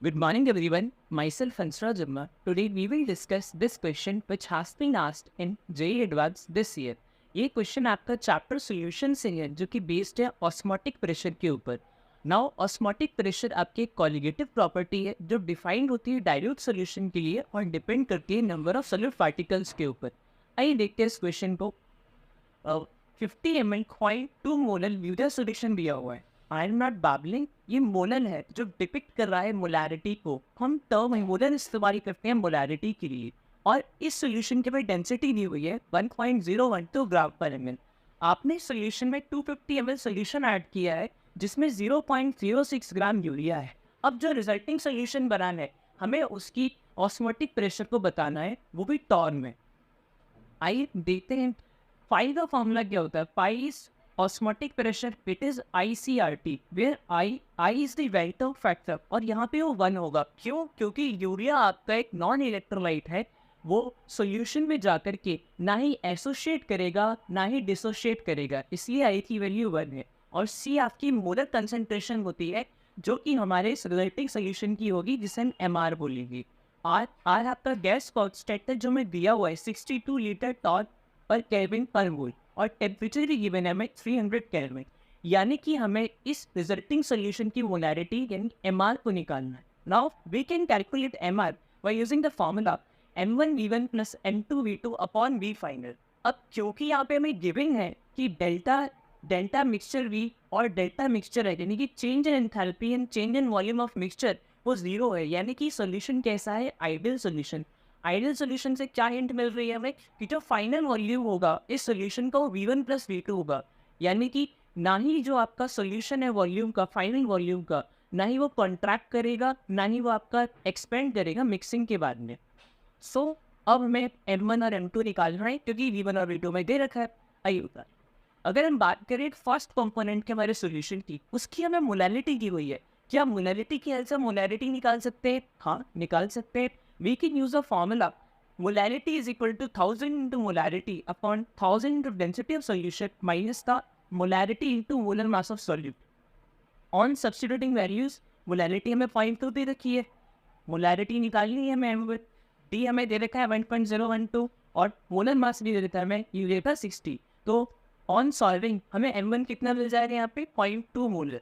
Good morning, everyone. Myself, Hansraj Jamma. Today, we will discuss this question which has been asked in JEE Advanced this year. ये question आपका chapter solution से है जो कि based है osmotic pressure के ऊपर. नाउ ऑस्मोटिक प्रेशर आपकी एक कॉलिगेटिव प्रॉपर्टी है जो डिफाइंड होती है डाइल्यूट सॉल्यूशन के लिए और डिपेंड करती है नंबर ऑफ सॉल्यूट पार्टिकल्स के ऊपर. आइए देखते हैं इस क्वेश्चन को. 50 ml कॉइन 2 मोलर ल्यूडर सॉल्यूशन दिया हुआ है. आई एम नॉट बाबलिंग, ये मोलर है जो डिपिक्ट कर रहा है मोलैरिटी को. हम टर्म मोलर इस्तेमाल करते हैं मोलैरिटी के लिए. और इस सॉल्यूशन के में डेंसिटी दी हुई है 1.012 ग्राम पर एमएल. आपने सॉल्यूशन में 250 ml सॉल्यूशन ऐड किया है जिसमें 0.06 ग्राम यूरिया है. अब जो रिजल्टिंग सॉल्यूशन बनाना है हमें उसकी ऑस्मोटिक प्रेशर को बताना है, वो भी टॉर्न में. आइए देखते हैं फाई का फॉर्मूला क्या होता है. Phi is osmotic pressure, it is ICRT where i is the vector factor और यहाँ पे वो 1 होगा. क्यों? क्योंकि यूरिया आपका एक नॉन इलेक्ट्रोलाइट है. वो सॉल्यूशन में जाकर के ना ही एसोसिएट करेगा ना ही डिसोसिएट करेगा, इसलिए आई की वैल्यू 1 है. और सी आपकी मोलर कंसंट्रेशन होती है जो कि हमारे रिजल्टिंग सॉल्यूशन की होगी जिसे हम MR बोलेंगे. आर आपका गैस कांस्टेंट है जो हमें दिया हुआ है 62 लीटर टॉन पर केल्विन पर मोल और टेम्परेचर भी गिवन है हमें 300 केल्विन. यानी कि हमें इस रिजल्टिंग सॉल्यूशन की मोलैरिटी यानी MR को निकालना है. Now we can calculate MR by using the formula M1V1 plus M2V2 upon V final. अब क्योंकि यहाँ पे हमें गिवन है कि डेल्टा मिक्सचर V और डेल्टा मिक्सचर है यानी कि change in enthalpy and change in volume of mixture वो 0 है, यानी कि सॉल्यूशन कैसा है? Ideal solution. आइडियल सॉल्यूशन से क्या हिंट मिल रही है हमें कि जो फाइनल वॉल्यूम होगा इस सॉल्यूशन का वो V1 प्लस V2 होगा. यानी कि ना ही जो आपका सॉल्यूशन है वॉल्यूम का, फाइनल वॉल्यूम का, ना ही वो कॉन्ट्रैक्ट करेगा ना ही वो आपका एक्सपेंड करेगा मिक्सिंग के बाद में. सो अब हमें M1 और M2 निकालना है क्योंकि V1 और V2 में दे रखा है. आइए होता है. अगर हम बात करें फर्स्ट कंपोनेंट के हमारे सॉल्यूशन की, उसकी हमें मोलैरिटी दी हुई है. क्या मोलैरिटी की हेल्प से मोलैरिटी निकाल सकते हैं? हाँ, निकाल सकते हैं. We can use a formula molarity is equal to 1000 into molarity upon 1000 into density of solution minus the molarity into molar mass of solute. On substituting values molarity हमें 0.2 दे रखी है, मोलैरिटी निकालनी है हमें. डी हमें दे रखा है 1.012 और मोलर मास भी दे देता है हमें यूरिया का 60. तो ऑन सॉल्विंग हमें M1 कितना मिल जाएगा यहाँ पे 0.2 molar.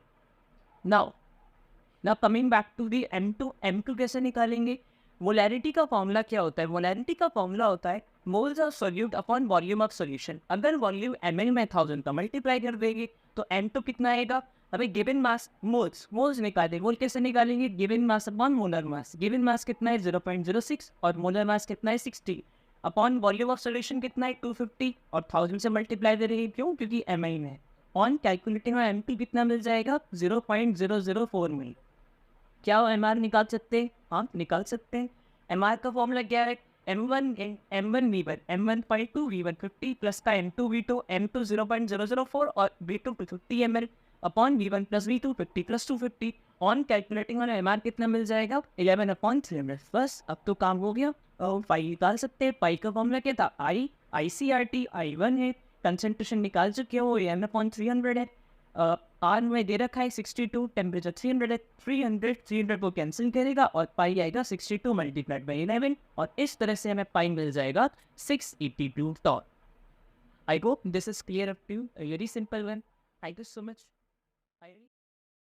Now coming back to the M2 कैसे निकालेंगे? मोलैरिटी का फॉर्मूला क्या होता है? मोलैरिटी का फॉर्मूला होता है moles of solute upon volume of solution. अगर वॉल्यूम ml में 1000 का मल्टीप्लाई कर देंगे तो M2 कितना आएगा? हमें गिवन मास मोल्स निकालेंगे. मोल कैसे निकालेंगे? Given mass upon molar mass. Given mass कितना है 0.06 और मोलर मास कितना है 60 अपॉन वॉल्यूम ऑफ सॉल्यूशन कितना है 250 और 1000 से मल्टीप्लाई दे रही है. क्यों? क्योंकि MI में. ऑन कैलकुलेटिंग में M2 कितना मिल जाएगा? 0.004 मिल. क्या MR निकाल सकते हैं? हाँ, निकाल सकते हैं. MR का फॉर्मूला क्या है? M1 V1 M1.2 V1 50 plus का M2 V2 M2 0.004 और V2 250 ml upon V1 plus V2 50 plus 250. On calculating और MR कितना मिल जाएगा? 11/300. बस अब तो काम हो गया. पाई निकाल सकते हैं. पाई का फॉर्मूला क्या था? ICRT I1 है. कंसेंट्रेशन निकाल चुके हो, 11/300 है. आर में दे रखा है 62, टेम्परेचर 300 है. 300 को कैंसिल करेगा और पाई आएगा 62 मल्टीप्लाइड बाई 11 और इस तरह से हमें पाई मिल जाएगा 682 torr. I hope this is clear up to. Very simple one. Thank you so much.